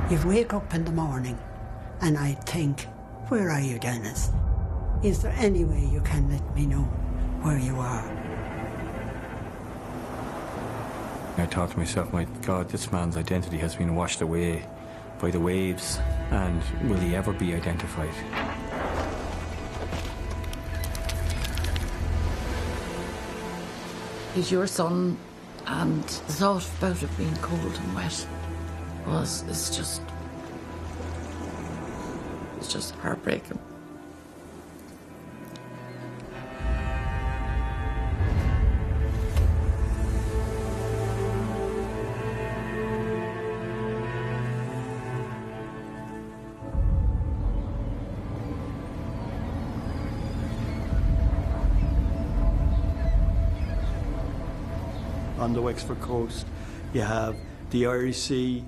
You'd wake up in the morning and I'd think, where are you, Dennis? Is there any way you can let me know where you are? I thought to myself, my God, this man's identity has been washed away by the waves, and will he ever be identified? He's your son, and the thought about it being cold and wet it's just heartbreaking. On the Wexford coast, you have the Irish Sea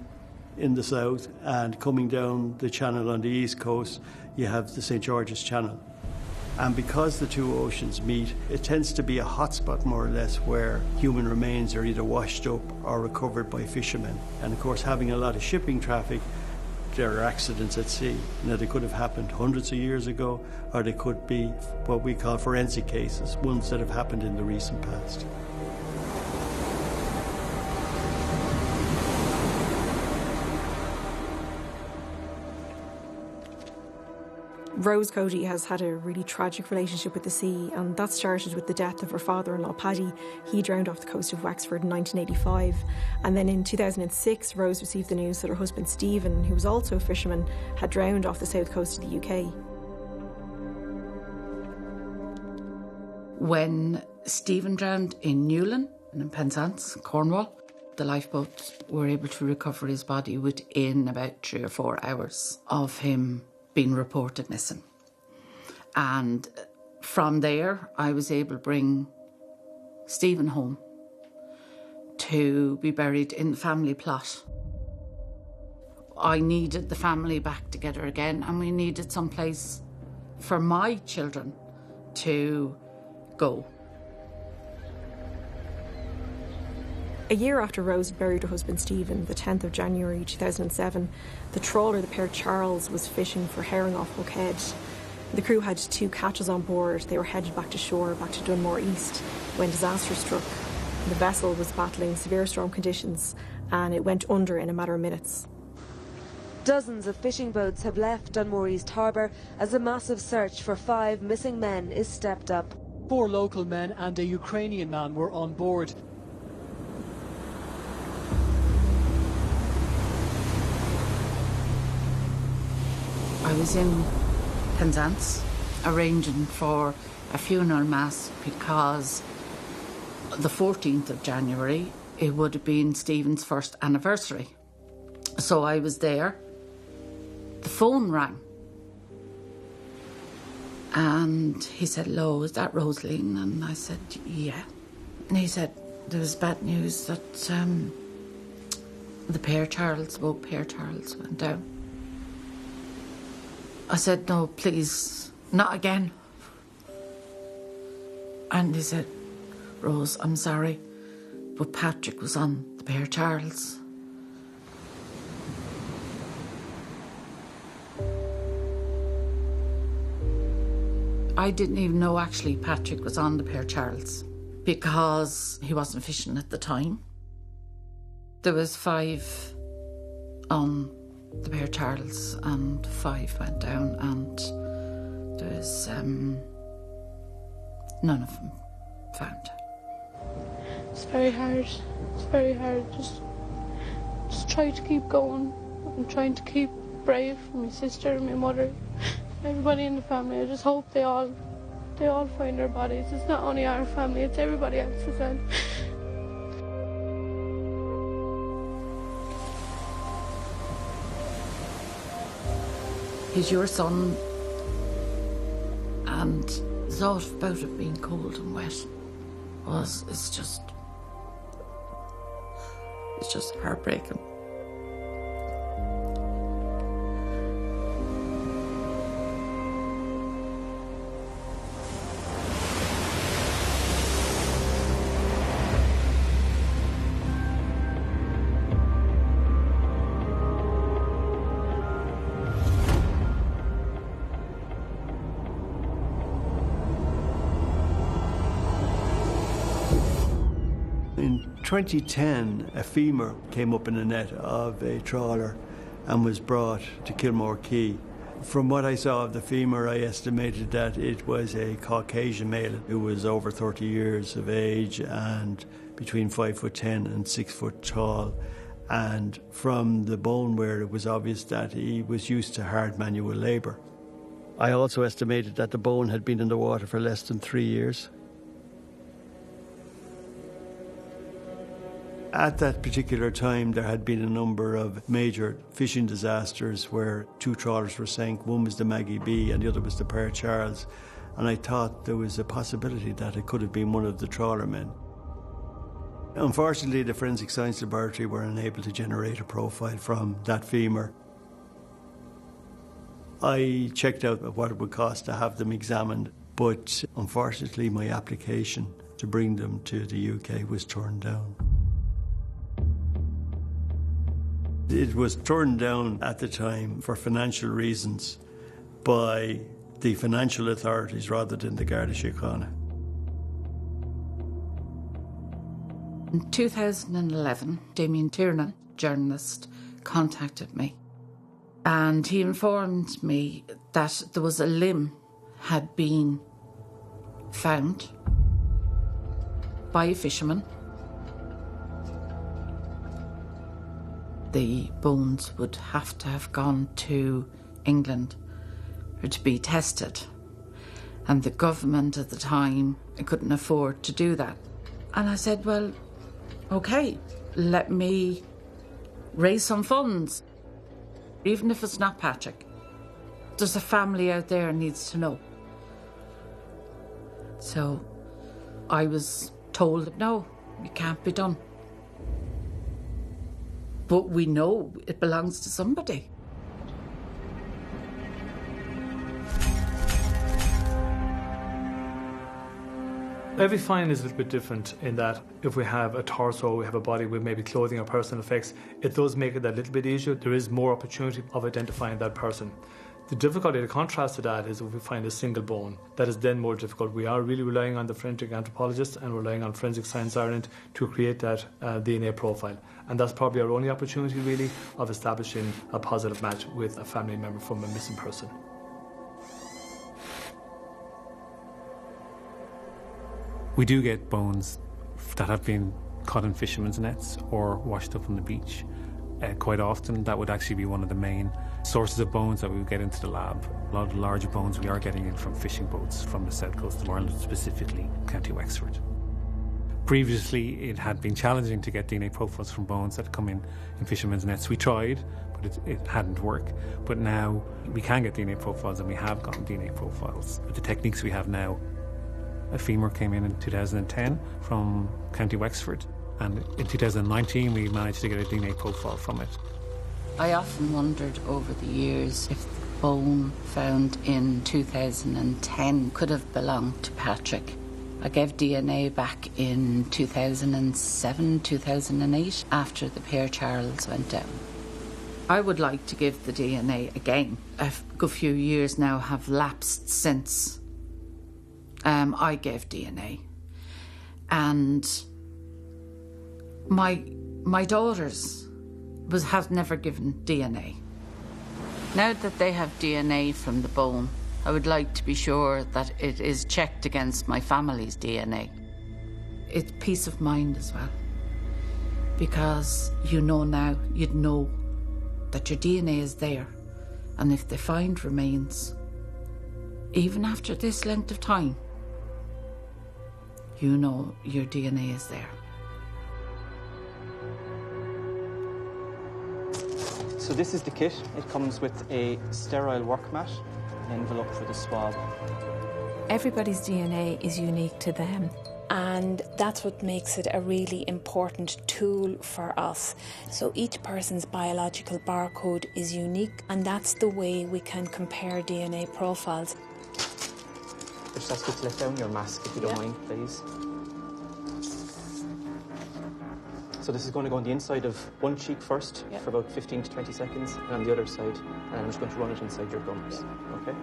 in the south, and coming down the channel on the east coast, you have the St. George's Channel. And because the two oceans meet, it tends to be a hotspot, more or less, where human remains are either washed up or recovered by fishermen. And of course, having a lot of shipping traffic, there are accidents at sea. Now, they could have happened hundreds of years ago, or they could be what we call forensic cases, ones that have happened in the recent past. Rose Cody has had a really tragic relationship with the sea, and that started with the death of her father-in-law, Paddy. He drowned off the coast of Wexford in 1985. And then in 2006, Rose received the news that her husband, Stephen, who was also a fisherman, had drowned off the south coast of the UK. When Stephen drowned in Newlyn, in Penzance, Cornwall, the lifeboats were able to recover his body within about 3 or 4 hours of him been reported missing. And from there, I was able to bring Stephen home to be buried in the family plot. I needed the family back together again, and we needed some place for my children to go. A year after Rose buried her husband Stephen, the 10th of January 2007, the trawler, the Pear Charles, was fishing for herring off Hook Head. The crew had 2 catches on board. They were headed back to shore, back to Dunmore East, when disaster struck. The vessel was battling severe storm conditions, and it went under in a matter of minutes. Dozens of fishing boats have left Dunmore East Harbour as a massive search for 5 missing men is stepped up. 4 local men and a Ukrainian man were on board. I was in Penzance arranging for a funeral mass because the 14th of January, it would have been Stephen's first anniversary. So I was there. The phone rang. And he said, "Hello, is that Rosaline?" And I said, "Yeah." And he said, "There was bad news that the Pear Charles went down." I said, "No, please, not again." And he said, "Rose, I'm sorry, but Patrick was on the Pear Charles." I didn't even know actually Patrick was on the Pear Charles because he wasn't fishing at the time. There was 5 on the Pear Charles and 5 went down, and there was none of them found. It's very hard. It's very hard. Just try to keep going. I'm trying to keep brave for my sister and my mother, everybody in the family. I just hope they all find their bodies. It's not only our family, it's everybody else as well. He's your son, and the thought about it being cold and wet it's just heartbreaking. 2010, a femur came up in the net of a trawler and was brought to Kilmore Quay. From what I saw of the femur, I estimated that it was a Caucasian male who was over 30 years of age and between 5'10" and 6 foot tall. And from the bone wear, it was obvious that he was used to hard manual labour. I also estimated that the bone had been in the water for less than 3 years. At that particular time, there had been a number of major fishing disasters where 2 trawlers were sank. One was the Maggie B and the other was the Père Charles. And I thought there was a possibility that it could have been one of the trawler men. Unfortunately, the Forensic Science Laboratory were unable to generate a profile from that femur. I checked out what it would cost to have them examined, but unfortunately my application to bring them to the UK was turned down. It was turned down at the time for financial reasons by the financial authorities rather than the Garda Síochána. In 2011, Damien Tiernan, journalist, contacted me and he informed me that there was a limb had been found by a fisherman. The bones would have to have gone to England to be tested. And the government at the time couldn't afford to do that. And I said, well, OK, let me raise some funds. Even if it's not Patrick, there's a family out there who needs to know. So I was told that no, it can't be done. But we know it belongs to somebody. Every find is a little bit different in that if we have a torso, we have a body with maybe clothing or personal effects, it does make it that little bit easier. There is more opportunity of identifying that person. The difficulty, the contrast to that, is if we find a single bone. That is then more difficult. We are really relying on the forensic anthropologists and relying on Forensic Science Ireland to create that DNA profile. And that's probably our only opportunity, really, of establishing a positive match with a family member from a missing person. We do get bones that have been caught in fishermen's nets or washed up on the beach. Quite often that would actually be one of the main sources of bones that we would get into the lab. A lot of the larger bones we are getting in from fishing boats from the south coast of Ireland, specifically County Wexford. Previously it had been challenging to get DNA profiles from bones that come in fishermen's nets. We tried, but it hadn't worked. But now we can get DNA profiles, and we have gotten DNA profiles. With the techniques we have now, a femur came in 2010 from County Wexford, and in 2019 we managed to get a DNA profile from it. I often wondered over the years if the bone found in 2010 could have belonged to Patrick. I gave DNA back in 2007, 2008, after the Père Charles went down. I would like to give the DNA again. A good few years now have lapsed since I gave DNA. And my daughters have never given DNA. Now that they have DNA from the bone, I would like to be sure that it is checked against my family's DNA. It's peace of mind as well. Because you know now, you'd know that your DNA is there. And if they find remains, even after this length of time, you know your DNA is there. So this is the kit. It comes with a sterile work mat, an envelope for the swab. Everybody's DNA is unique to them, and that's what makes it a really important tool for us. So each person's biological barcode is unique, and that's the way we can compare DNA profiles. Just ask you to let down your mask if you don't mind, please. So this is going to go on the inside of one cheek first for about 15 to 20 seconds, and on the other side, and I'm just going to run it inside your gums, okay?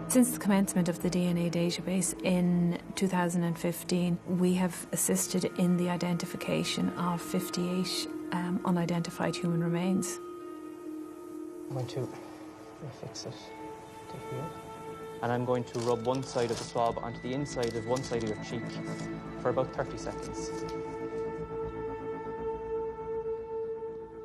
Since the commencement of the DNA database in 2015, we have assisted in the identification of 58 unidentified human remains. I'm going to refix it to here. And I'm going to rub one side of the swab onto the inside of one side of your cheek for about 30 seconds.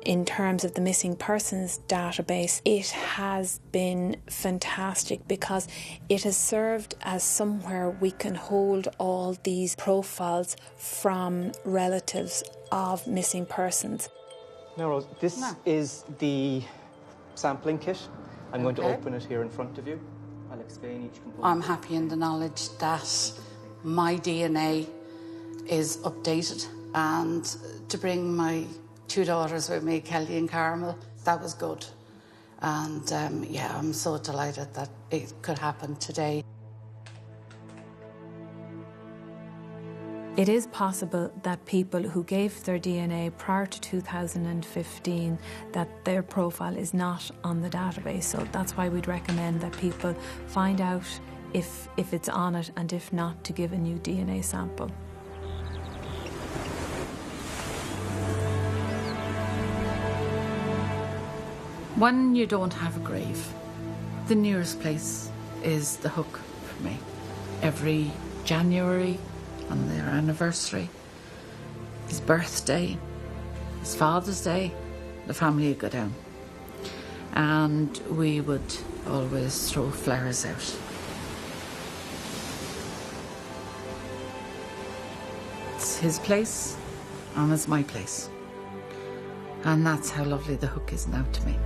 In terms of the missing persons database, it has been fantastic because it has served as somewhere we can hold all these profiles from relatives of missing persons. Now, Rose, this is the sampling kit. I'm going to open it here in front of you. I'll explain each component. I'm happy in the knowledge that my DNA is updated, and to bring my two daughters with me, Kelly and Carmel, that was good. And yeah, I'm so delighted that it could happen today. It is possible that people who gave their DNA prior to 2015, that their profile is not on the database. So that's why we'd recommend that people find out if it's on it, and if not, to give a new DNA sample. When you don't have a grave, the nearest place is the Hook for me. Every January, on their anniversary, his birthday, his Father's Day, the family would go down. And we would always throw flowers out. It's his place, and it's my place. And that's how lovely the Hook is now to me.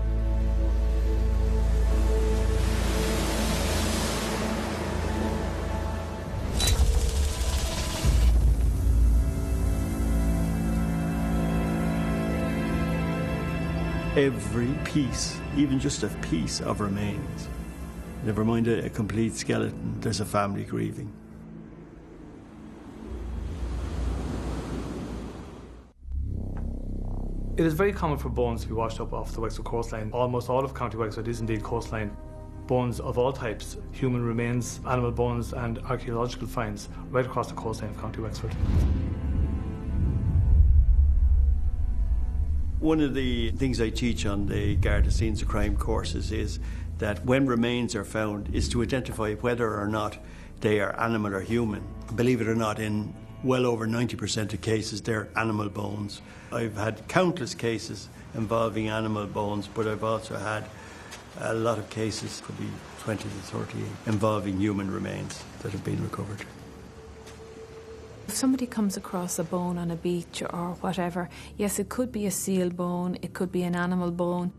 Every piece, even just a piece of remains, never mind a complete skeleton, there's a family grieving. It is very common for bones to be washed up off the Wexford coastline. Almost all of County Wexford is indeed coastline. Bones of all types, human remains, animal bones and archaeological finds right across the coastline of County Wexford. One of the things I teach on the Garda Scenes of Crime courses is that when remains are found is to identify whether or not they are animal or human. Believe it or not, in well over 90% of cases they're animal bones. I've had countless cases involving animal bones, but I've also had a lot of cases, could be 20 to 30, involving human remains that have been recovered. If somebody comes across a bone on a beach or whatever, yes, it could be a seal bone, it could be an animal bone.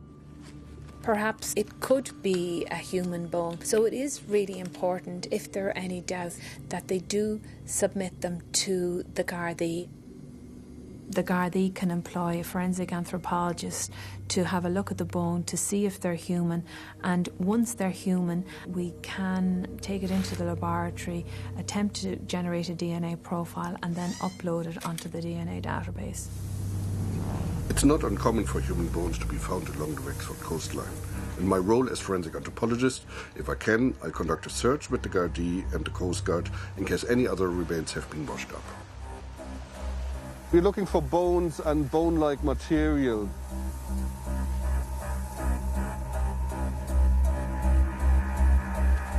Perhaps it could be a human bone. So it is really important, if there are any doubts, that they do submit them to the Garda. The Garda can employ a forensic anthropologist to have a look at the bone to see if they're human, and once they're human we can take it into the laboratory, attempt to generate a DNA profile and then upload it onto the DNA database. It's not uncommon for human bones to be found along the Wexford coastline. In my role as forensic anthropologist, if I can, I conduct a search with the Garda and the Coast Guard in case any other remains have been washed up. We're looking for bones and bone-like material.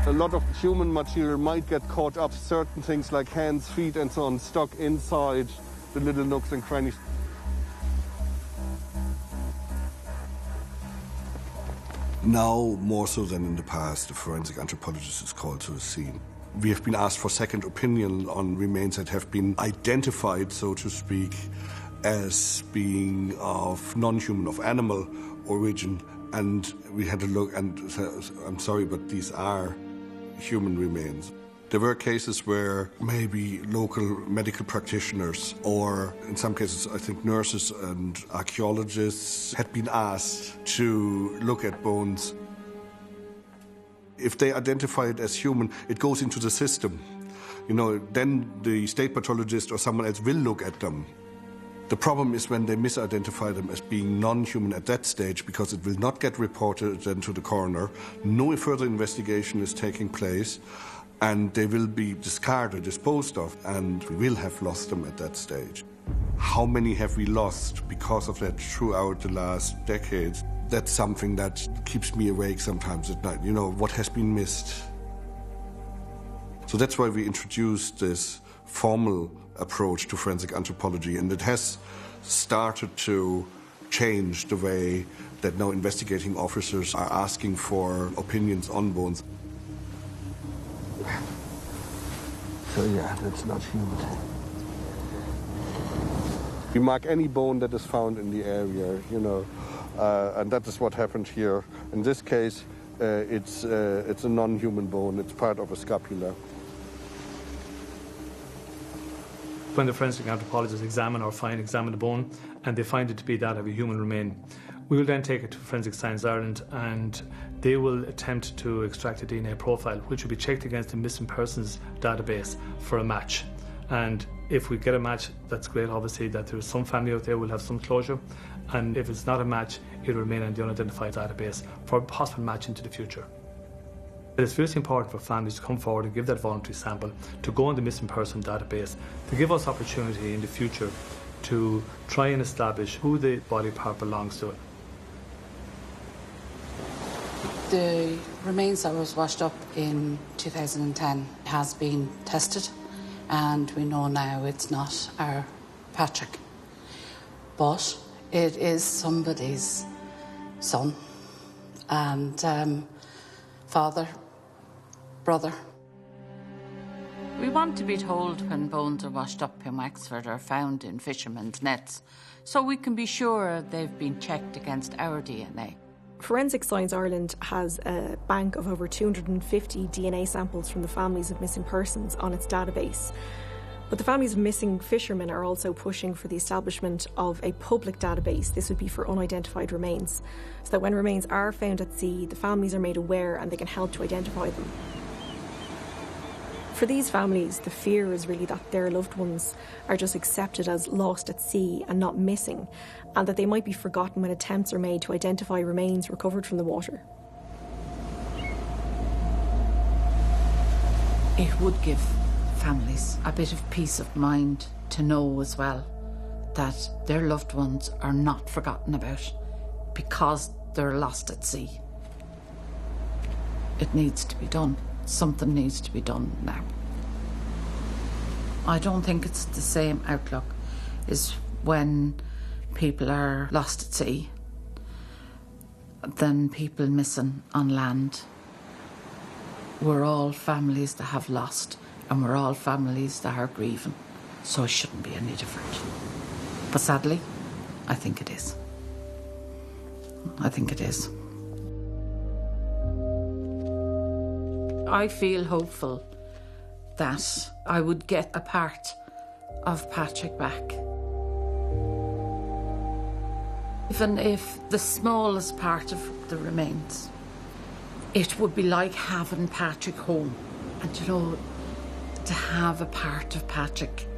A lot of human material might get caught up, certain things like hands, feet and so on, stuck inside the little nooks and crannies. Now, more so than in the past, the forensic anthropologist is called to the scene. We have been asked for second opinion on remains that have been identified, so to speak, as being of non-human, of animal origin. And we had to look and say, I'm sorry, but these are human remains. There were cases where maybe local medical practitioners, or in some cases I think nurses and archaeologists, had been asked to look at bones. If they identify it as human, it goes into the system. You know, then the state pathologist or someone else will look at them. The problem is when they misidentify them as being non-human at that stage, because it will not get reported then to the coroner, no further investigation is taking place, and they will be discarded, disposed of, and we will have lost them at that stage. How many have we lost because of that throughout the last decades? That's something that keeps me awake sometimes at night. You know, what has been missed? So that's why we introduced this formal approach to forensic anthropology, and it has started to change the way that now investigating officers are asking for opinions on bones. So yeah, that's not human. We mark any bone that is found in the area, you know, and that is what happened here. In this case, it's a non-human bone. It's part of a scapula. When the forensic anthropologists examine the bone, and they find it to be that of a human remain, we will then take it to Forensic Science Ireland, and they will attempt to extract a DNA profile, which will be checked against the missing persons database for a match. And if we get a match, that's great, obviously, that there is some family out there will have some closure. And if it's not a match, it will remain on the unidentified database for a possible match into the future. It's really important for families to come forward and give that voluntary sample, to go on the missing person database, to give us opportunity in the future to try and establish who the body part belongs to. The remains that was washed up in 2010 has been tested, and we know now it's not our Patrick. But it is somebody's son and father, brother. We want to be told when bones are washed up in Wexford or found in fishermen's nets, so we can be sure they've been checked against our DNA. Forensic Science Ireland has a bank of over 250 DNA samples from the families of missing persons on its database. But the families of missing fishermen are also pushing for the establishment of a public database. This would be for unidentified remains, so that when remains are found at sea, the families are made aware and they can help to identify them. For these families, the fear is really that their loved ones are just accepted as lost at sea and not missing, and that they might be forgotten when attempts are made to identify remains recovered from the water. It would give families a bit of peace of mind to know as well that their loved ones are not forgotten about because they're lost at sea. It needs to be done. Something needs to be done now. I don't think it's the same outlook as when people are lost at sea than people missing on land. We're all families that have lost, and we're all families that are grieving, so it shouldn't be any different. But sadly, I think it is. I think it is. I feel hopeful that I would get a part of Patrick back. Even if the smallest part of the remains, it would be like having Patrick home. And you know, to have a part of Patrick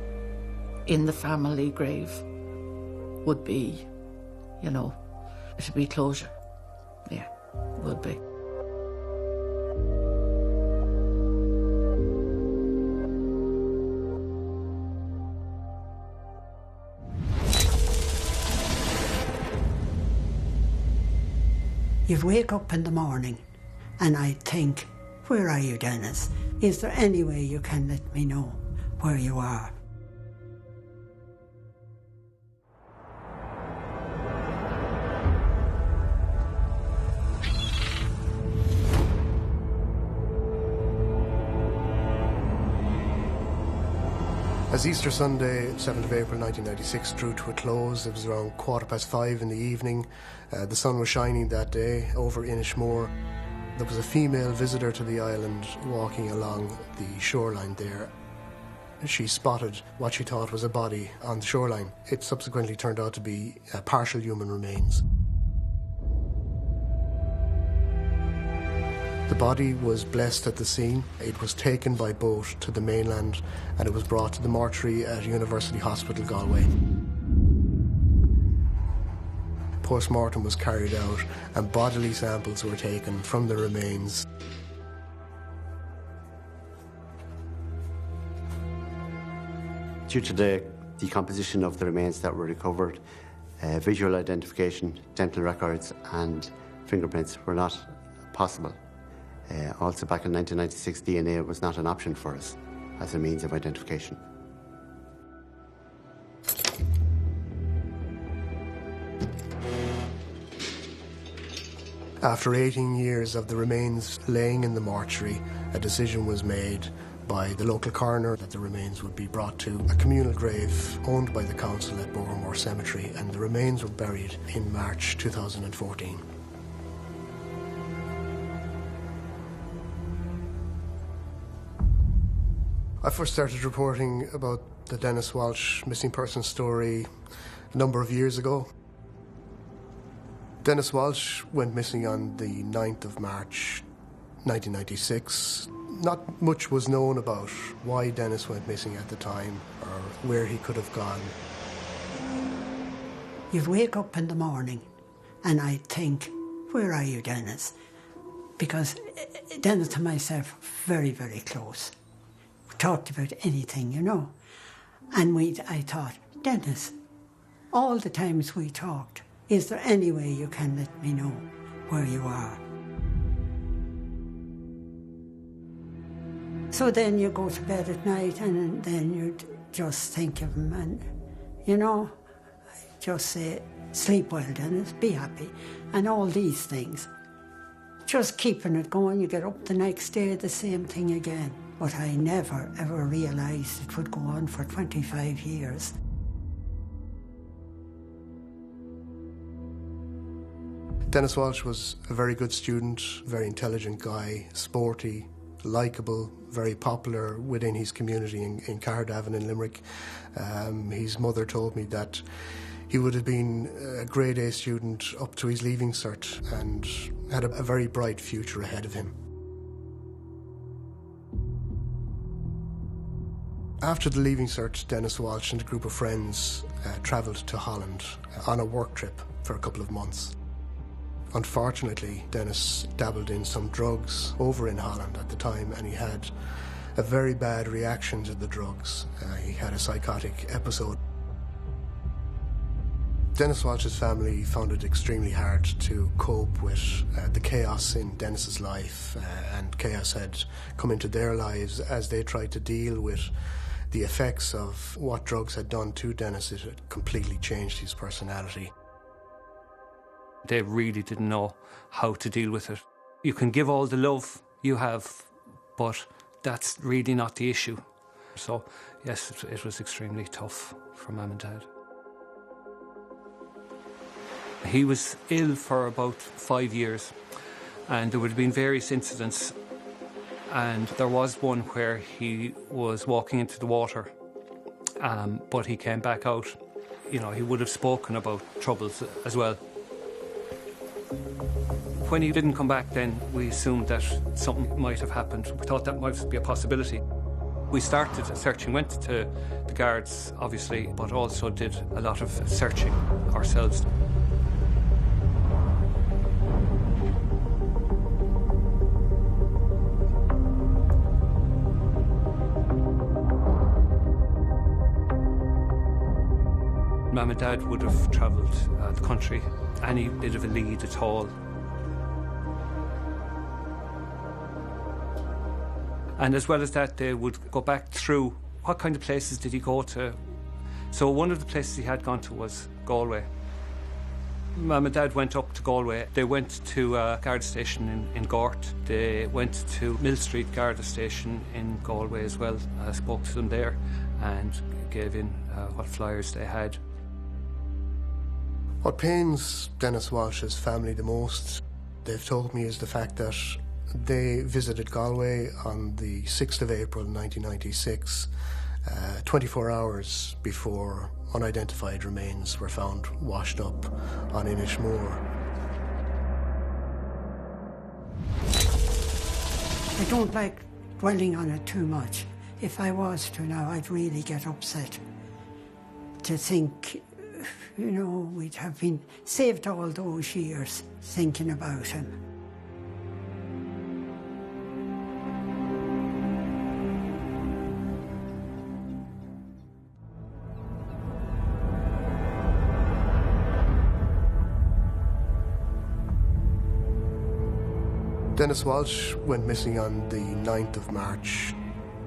in the family grave would be, you know, it would be closure. Yeah, it would be. You'd wake up in the morning and I'd think, where are you, Dennis? Is there any way you can let me know where you are? As Easter Sunday, 7th of April 1996, drew to a close, it was around 5:15 in the evening. The sun was shining that day over Inishmore. There was a female visitor to the island walking along the shoreline there. She spotted what she thought was a body on the shoreline. It subsequently turned out to be partial human remains. The body was blessed at the scene. It was taken by boat to the mainland and it was brought to the mortuary at University Hospital, Galway. post-mortem was carried out and bodily samples were taken from the remains. Due to the decomposition of the remains that were recovered, visual identification, dental records and fingerprints were not possible. Also back in 1996, DNA was not an option for us as a means of identification. After 18 years of the remains laying in the mortuary, a decision was made by the local coroner that the remains would be brought to a communal grave owned by the council at Bowermore Cemetery, and the remains were buried in March 2014. I first started reporting about the Dennis Walsh missing person story a number of years ago. Dennis Walsh went missing on the 9th of March 1996. Not much was known about why Dennis went missing at the time or where he could have gone. You'd wake up in the morning and I'd think, where are you, Dennis? Because Dennis and myself were very, very close. We talked about anything, you know. And I thought, Dennis, all the times we talked, is there any way you can let me know where you are? So then you go to bed at night and then you just think of him and, you know, just say, sleep well, Dennis, be happy, and all these things. Just keeping it going, you get up the next day, the same thing again. But I never, ever realised it would go on for 25 years. Dennis Walsh was a very good student, very intelligent guy, sporty, likeable, very popular within his community in Garda and in Limerick. His mother told me that he would have been a grade A student up to his leaving cert and had a very bright future ahead of him. After the leaving cert, Dennis Walsh and a group of friends travelled to Holland on a work trip for a couple of months. Unfortunately, Dennis dabbled in some drugs over in Holland at the time, and he had a very bad reaction to the drugs. He had a psychotic episode. Dennis Walsh's family found it extremely hard to cope with the chaos in Dennis's life, and chaos had come into their lives as they tried to deal with the effects of what drugs had done to Dennis. It had completely changed his personality. They really didn't know how to deal with it. You can give all the love you have, but that's really not the issue. So, yes, it was extremely tough for Mum and Dad. He was ill for about 5 years, and there would have been various incidents, and there was one where he was walking into the water, but he came back out. You know, he would have spoken about troubles as well. When he didn't come back then, we assumed that something might have happened. We thought that might be a possibility. We started searching, went to the guards, obviously, but also did a lot of searching ourselves. Mum and Dad would have travelled the country, any bit of a lead at all. And as well as that, they would go back through what kind of places did he go to. So one of the places he had gone to was Galway. Mum and Dad went up to Galway. They went to a Garda station in Gort. They went to Mill Street Garda station in Galway as well. I spoke to them there and gave in what flyers they had. What pains Dennis Walsh's family the most, they've told me, is the fact that they visited Galway on the 6th of April 1996, 24 hours before unidentified remains were found washed up on Inishmore. I don't like dwelling on it too much. If I was to now, I'd really get upset to think you know, we'd have been saved all those years thinking about him. Dennis Walsh went missing on the 9th of March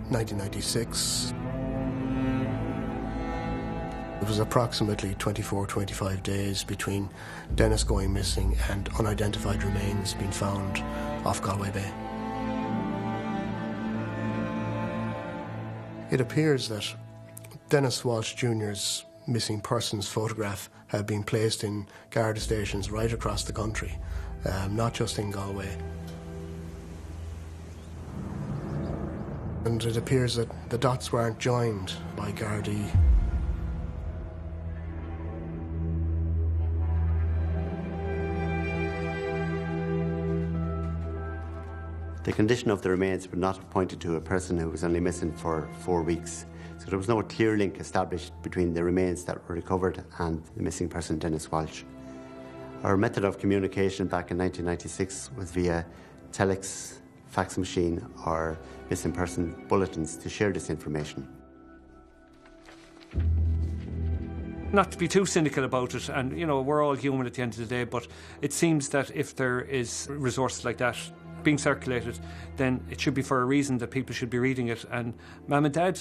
1996. It was approximately 24-25 days between Dennis going missing and unidentified remains being found off Galway Bay. It appears that Dennis Walsh Jr.'s missing persons photograph had been placed in Garda stations right across the country, not just in Galway. And it appears that the dots weren't joined by Gardaí. The condition of the remains would not have pointed to a person who was only missing for 4 weeks, so there was no clear link established between the remains that were recovered and the missing person, Dennis Walsh. Our method of communication back in 1996 was via telex, fax machine or missing person bulletins to share this information. Not to be too cynical about it, and you know, we're all human at the end of the day, but it seems that if there is resources like that being circulated, then it should be for a reason that people should be reading it. And Mum and Dad,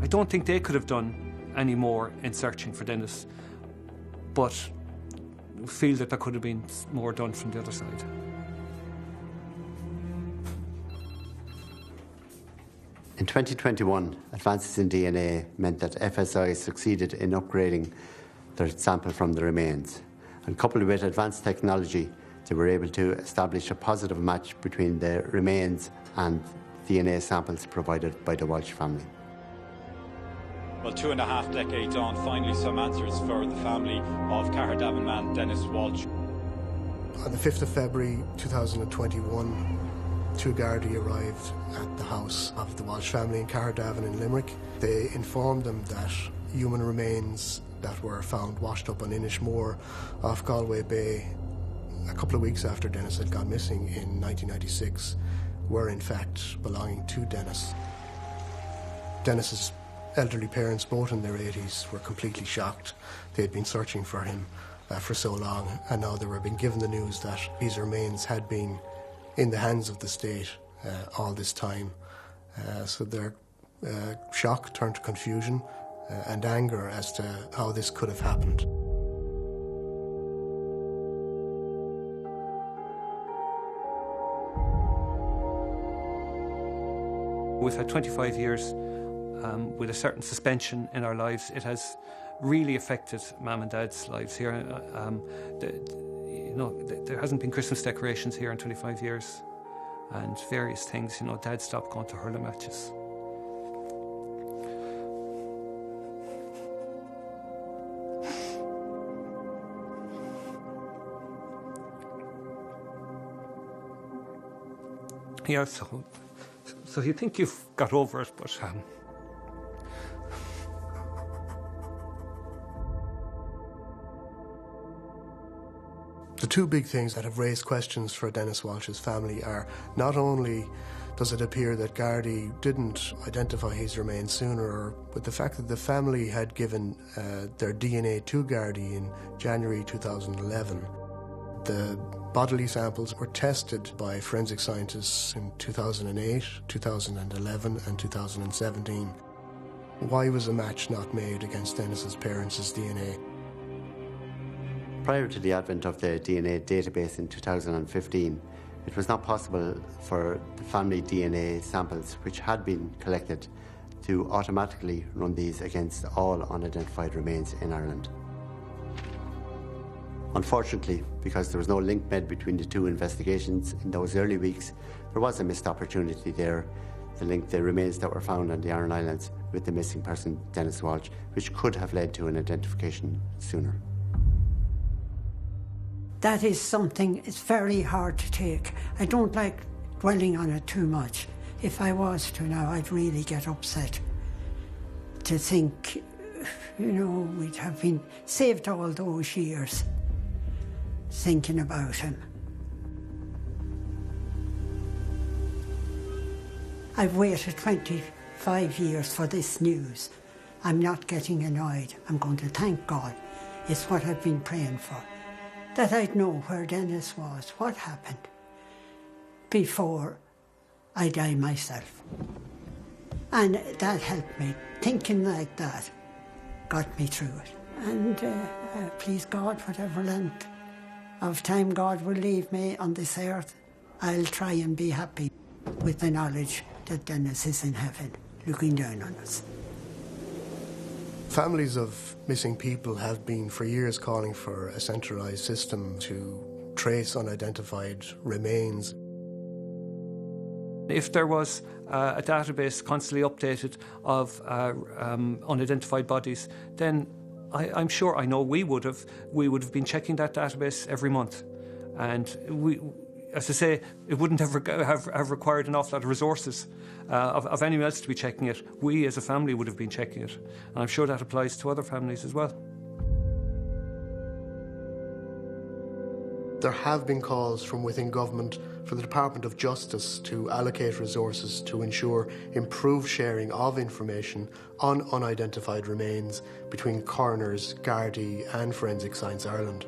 I don't think they could have done any more in searching for Dennis, but feel that there could have been more done from the other side. In 2021, advances in DNA meant that FSI succeeded in upgrading their sample from the remains. And coupled with advanced technology, they were able to establish a positive match between the remains and DNA samples provided by the Walsh family. Well, 2.5 decades on, finally some answers for the family of Carradavin man Dennis Walsh. On the 5th of February 2021, 2 Gardaí arrived at the house of the Walsh family in Carradavin in Limerick. They informed them that human remains that were found washed up on Inishmore off Galway Bay a couple of weeks after Dennis had gone missing in 1996 were in fact belonging to Dennis. Dennis's elderly parents, both in their 80s, were completely shocked. They had been searching for him for so long, and now they were being given the news that his remains had been in the hands of the state all this time. So their shock turned to confusion and anger as to how this could have happened. We've had 25 years with a certain suspension in our lives. It has really affected Mum and Dad's lives here. There hasn't been Christmas decorations here in 25 years and various things. You know, Dad stopped going to hurling matches. Yeah, so you think you've got over it, but the two big things that have raised questions for Dennis Walsh's family are not only does it appear that Gardaí didn't identify his remains sooner, but the fact that the family had given their DNA to Gardaí in January 2011. The bodily samples were tested by forensic scientists in 2008, 2011 and 2017. Why was a match not made against Dennis's parents' DNA? Prior to the advent of the DNA database in 2015, it was not possible for the family DNA samples which had been collected to automatically run these against all unidentified remains in Ireland. Unfortunately, because there was no link made between the two investigations in those early weeks, there was a missed opportunity there to link the remains that were found on the Aran Islands with the missing person, Dennis Walsh, which could have led to an identification sooner. That is something, it's very hard to take. I don't like dwelling on it too much. If I was to now, I'd really get upset to think you know, we'd have been saved all those years thinking about him. I've waited 25 years for this news. I'm not getting annoyed. I'm going to thank God. It's what I've been praying for. That I'd know where Dennis was, what happened, before I die myself. And that helped me. Thinking like that got me through it. And please God, whatever length of time God will leave me on this earth, I'll try and be happy with the knowledge that Dennis is in heaven, looking down on us. Families of missing people have been for years calling for a centralised system to trace unidentified remains. If there was a database constantly updated of unidentified bodies, then I'm sure, I know we would have been checking that database every month. And we, as I say, it wouldn't have required an awful lot of resources of anyone else to be checking it. We as a family would have been checking it. And I'm sure that applies to other families as well. There have been calls from within government for the Department of Justice to allocate resources to ensure improved sharing of information on unidentified remains between coroners, Gardaí and Forensic Science Ireland.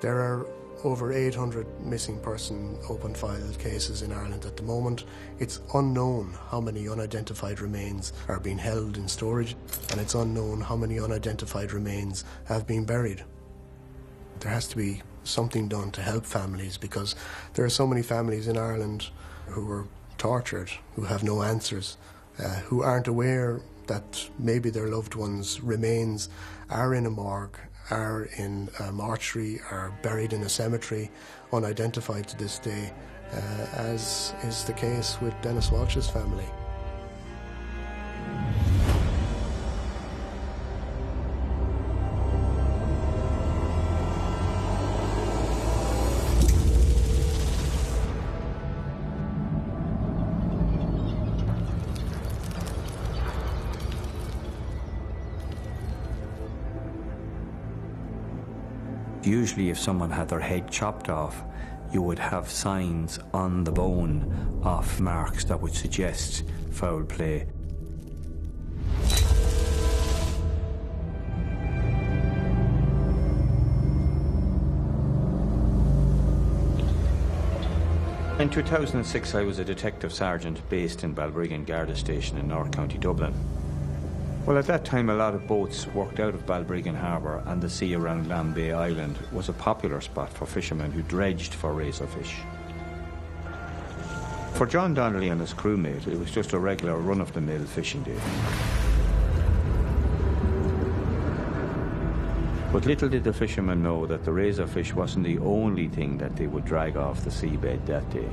There are over 800 missing person open file cases in Ireland at the moment. It's unknown how many unidentified remains are being held in storage, and it's unknown how many unidentified remains have been buried. There has to be something done to help families, because there are so many families in Ireland who are tortured, who have no answers, who aren't aware that maybe their loved ones' remains are in a morgue, are in a mortuary, are buried in a cemetery, unidentified to this day, as is the case with Dennis Walsh's family. Usually if someone had their head chopped off, you would have signs on the bone of marks that would suggest foul play. In 2006 I was a detective sergeant based in Balbriggan Garda station in North County Dublin. Well, at that time, a lot of boats worked out of Balbriggan Harbour, and the sea around Lambay Island was a popular spot for fishermen who dredged for razorfish. For John Donnelly and his crewmate, it was just a regular run-of-the-mill fishing day. But little did the fishermen know that the razorfish wasn't the only thing that they would drag off the seabed that day.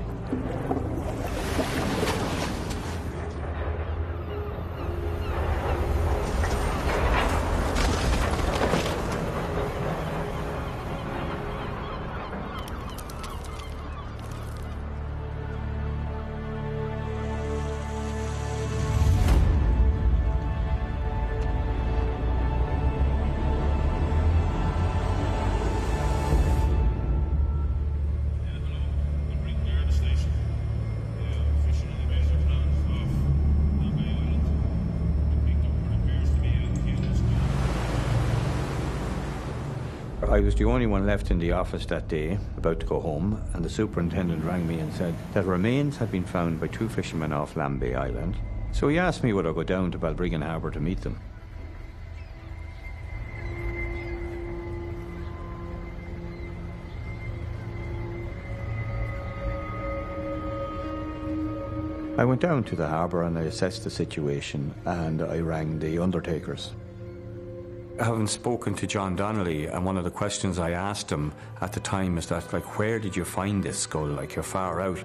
I was the only one left in the office that day, about to go home, and the superintendent rang me and said that remains had been found by two fishermen off Lambay Island. So he asked me would I go down to Balbriggan Harbour to meet them. I went down to the harbour and I assessed the situation, and I rang the undertakers. Having spoken to John Donnelly, and one of the questions I asked him at the time is that, like, where did you find this skull? Like, you're far out.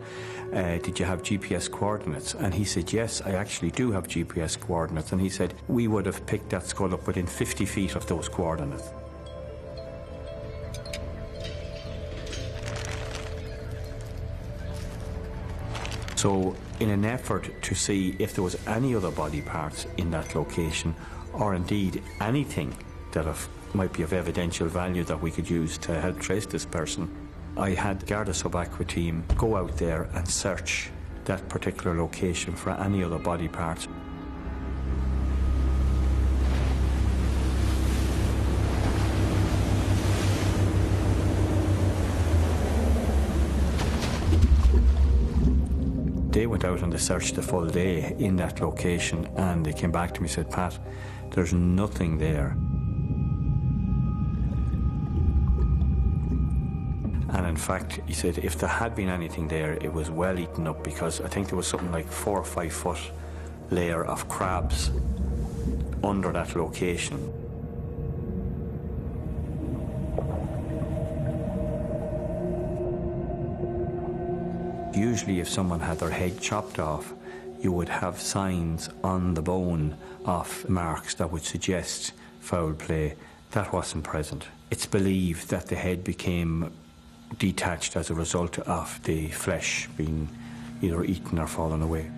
Did you have GPS coordinates? And he said, yes, I actually do have GPS coordinates. And he said, we would have picked that skull up within 50 feet of those coordinates. So in an effort to see if there was any other body parts in that location, or indeed anything that might be of evidential value that we could use to help trace this person. I had Garda Sub-Aqua team go out there and search that particular location for any other body parts. They went out and they searched the full day in that location, and they came back to me and said, "Pat, there's nothing there." And in fact, he said if there had been anything there, it was well eaten up, because I think there was something like 4 or 5 foot layer of crabs under that location. Usually if someone had their head chopped off, you would have signs on the bone of marks that would suggest foul play. That wasn't present. It's believed that the head became detached as a result of the flesh being either eaten or fallen away.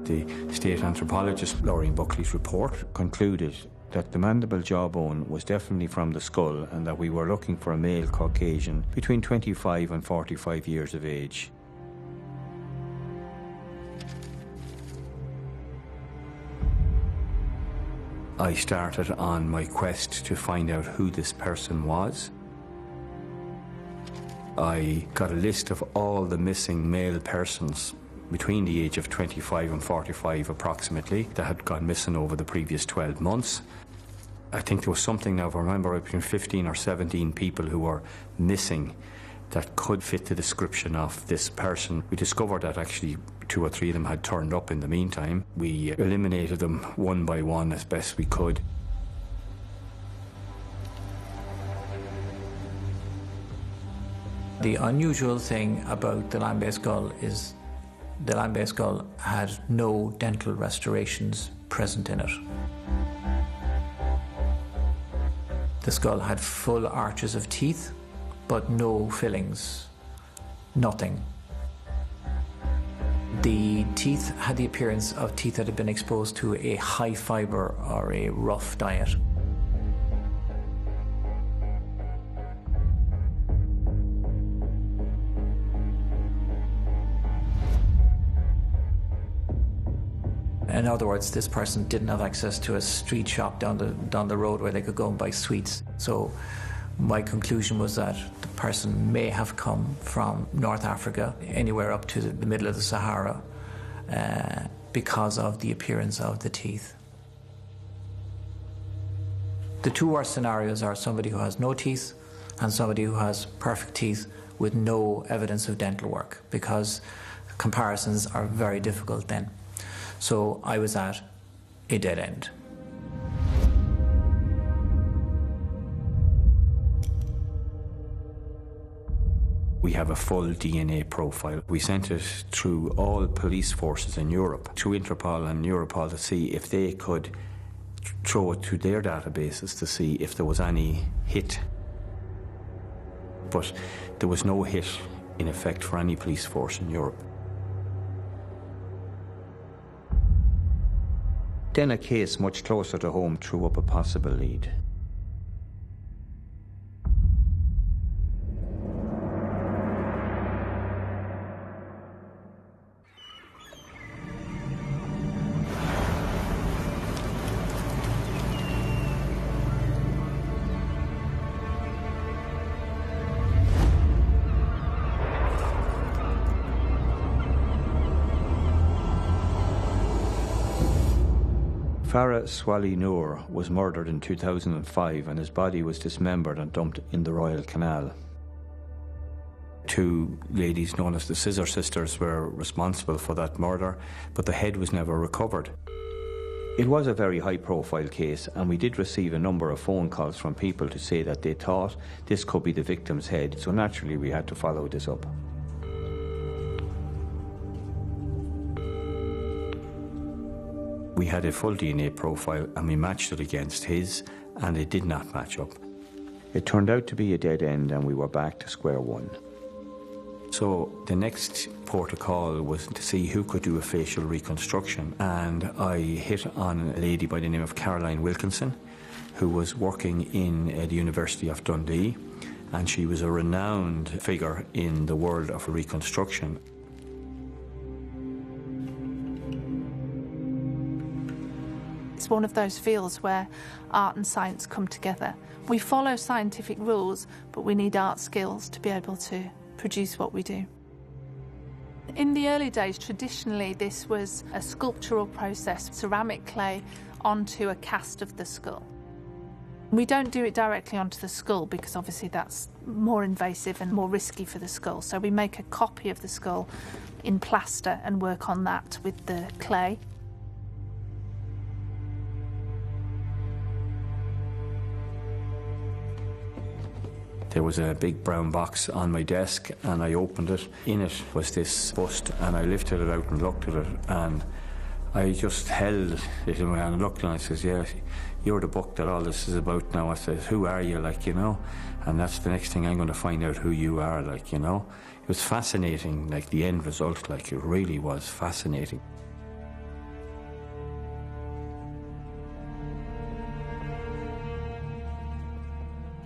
The state anthropologist Lorraine Buckley's report concluded that the mandible jawbone was definitely from the skull, and that we were looking for a male Caucasian between 25 and 45 years of age. I started on my quest to find out who this person was. I got a list of all the missing male persons between the age of 25 and 45 approximately that had gone missing over the previous 12 months. I think there was something now, if I remember, between 15 or 17 people who were missing that could fit the description of this person. We discovered that actually 2 or 3 of them had turned up in the meantime. We eliminated them one by one as best we could. The unusual thing about the land-based skull is the land-based skull had no dental restorations present in it. The skull had full arches of teeth, but no fillings, nothing. The teeth had the appearance of teeth that had been exposed to a high fibre or a rough diet. In other words, this person didn't have access to a street shop down the road where they could go and buy sweets. So my conclusion was that the person may have come from North Africa, anywhere up to the middle of the Sahara, because of the appearance of the teeth. The 2 worst scenarios are somebody who has no teeth and somebody who has perfect teeth with no evidence of dental work, because comparisons are very difficult then. So I was at a dead end. We have a full DNA profile. We sent it through all police forces in Europe, to Interpol and Europol, to see if they could throw it to their databases to see if there was any hit. But there was no hit in effect for any police force in Europe. Then a case much closer to home threw up a possible lead. Farah Swali Noor was murdered in 2005, and his body was dismembered and dumped in the Royal Canal. 2 ladies known as the Scissor Sisters were responsible for that murder, but the head was never recovered. It was a very high-profile case, and we did receive a number of phone calls from people to say that they thought this could be the victim's head, so naturally we had to follow this up. We had a full DNA profile and we matched it against his, and it did not match up. It turned out to be a dead end, and we were back to square one. So the next port of call was to see who could do a facial reconstruction, and I hit on a lady by the name of Caroline Wilkinson, who was working in the University of Dundee, and she was a renowned figure in the world of reconstruction. It's one of those fields where art and science come together. We follow scientific rules, but we need art skills to be able to produce what we do. In the early days, traditionally, this was a sculptural process, ceramic clay onto a cast of the skull. We don't do it directly onto the skull because obviously that's more invasive and more risky for the skull. So we make a copy of the skull in plaster and work on that with the clay. There was a big brown box on my desk and I opened it. In it was this bust and I lifted it out and looked at it, and I just held it in my hand and looked, and I says, yeah, you're the book that all this is about now. I says, who are you, like, you know? And that's the next thing, I'm going to find out who you are, like, you know? It was fascinating, like the end result, like it really was fascinating.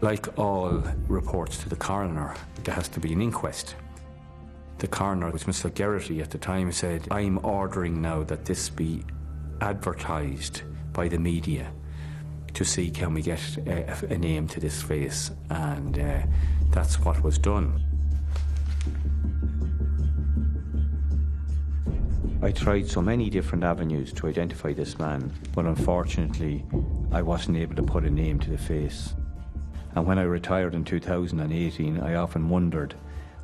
Like all reports to the coroner, there has to be an inquest. The coroner, was Mr. Geraghty at the time, said, I'm ordering now that this be advertised by the media to see can we get a name to this face, and that's what was done. I tried so many different avenues to identify this man, but unfortunately I wasn't able to put a name to the face. And when I retired in 2018, I often wondered,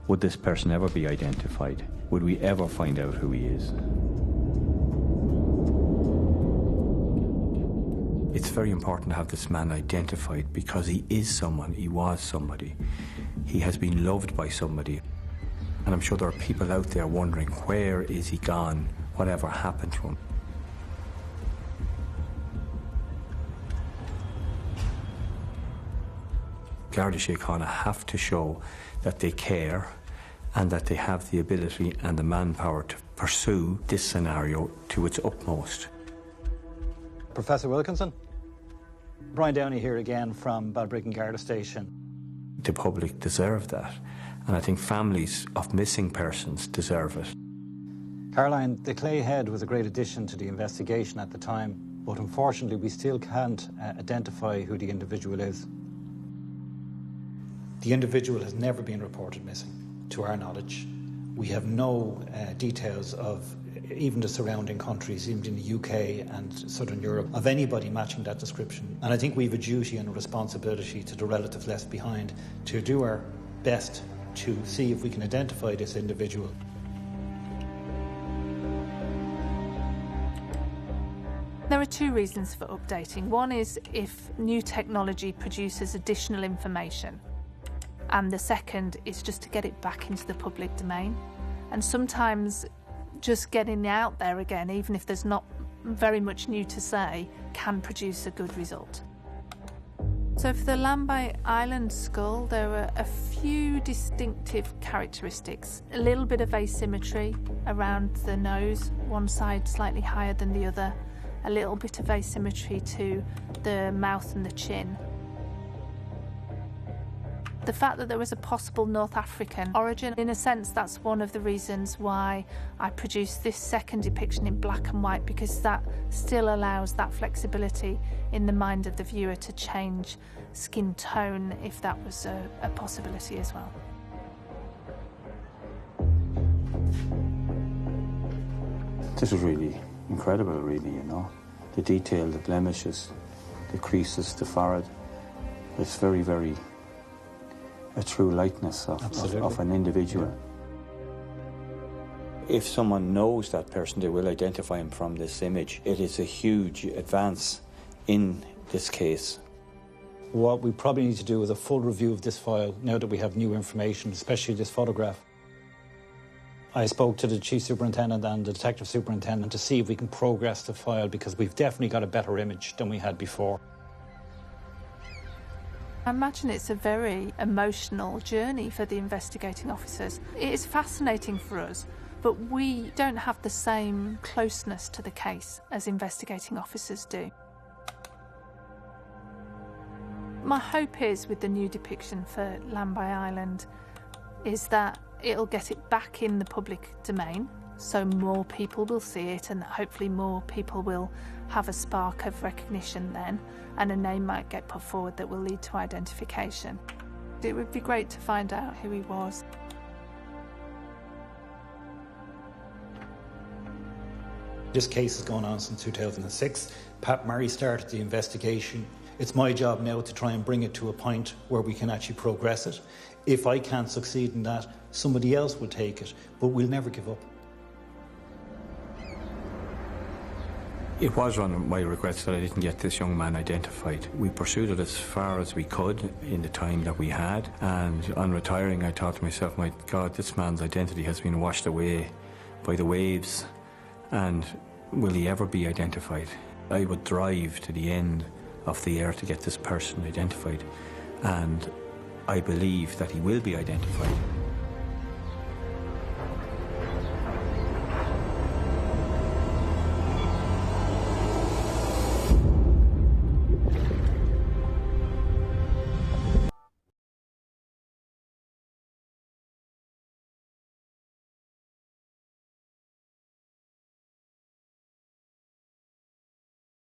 would this person ever be identified? Would we ever find out who he is? It's very important to have this man identified because he is someone, he was somebody. He has been loved by somebody. And I'm sure there are people out there wondering, where is he gone? Whatever happened to him? Garda Síochána have to show that they care and that they have the ability and the manpower to pursue this scenario to its utmost. Professor Wilkinson, Brian Downey here again from Balbriggan Garda Station. The public deserve that, and I think families of missing persons deserve it. Caroline, the clay head was a great addition to the investigation at the time, but unfortunately we still can't identify who the individual is. The individual has never been reported missing, to our knowledge. We have no details of even the surrounding countries, even in the UK and Southern Europe, of anybody matching that description. And I think we have a duty and a responsibility to the relatives left behind to do our best to see if we can identify this individual. There are two reasons for updating. One is if new technology produces additional information. And the second is just to get it back into the public domain. And sometimes just getting it out there again, even if there's not very much new to say, can produce a good result. So for the Lambay Island skull, there were a few distinctive characteristics. A little bit of asymmetry around the nose, one side slightly higher than the other. A little bit of asymmetry to the mouth and the chin. The fact that there was a possible North African origin, in a sense, that's one of the reasons why I produced this second depiction in black and white, because that still allows that flexibility in the mind of the viewer to change skin tone if that was a possibility as well. This is really incredible, really, you know. The detail, the blemishes, the creases, the forehead. It's very, very a true likeness of an individual. Yeah. If someone knows that person, they will identify him from this image. It is a huge advance in this case. What we probably need to do is a full review of this file now that we have new information, especially this photograph. I spoke to the Chief Superintendent and the Detective Superintendent to see if we can progress the file, because we've definitely got a better image than we had before. I imagine it's a very emotional journey for the investigating officers. It is fascinating for us, but we don't have the same closeness to the case as investigating officers do. My hope is, with the new depiction for Lambay Island, is that it'll get it back in the public domain, so more people will see it, and hopefully more people will have a spark of recognition then, and a name might get put forward that will lead to identification. It would be great to find out who he was. This case has gone on since 2006. Pat Murray started the investigation. It's my job now to try and bring it to a point where we can actually progress it. If I can't succeed in that, somebody else will take it, but we'll never give up. It was one of my regrets that I didn't get this young man identified. We pursued it as far as we could in the time that we had, and on retiring I thought to myself, my God, this man's identity has been washed away by the waves, and will he ever be identified? I would drive to the end of the earth to get this person identified, and I believe that he will be identified.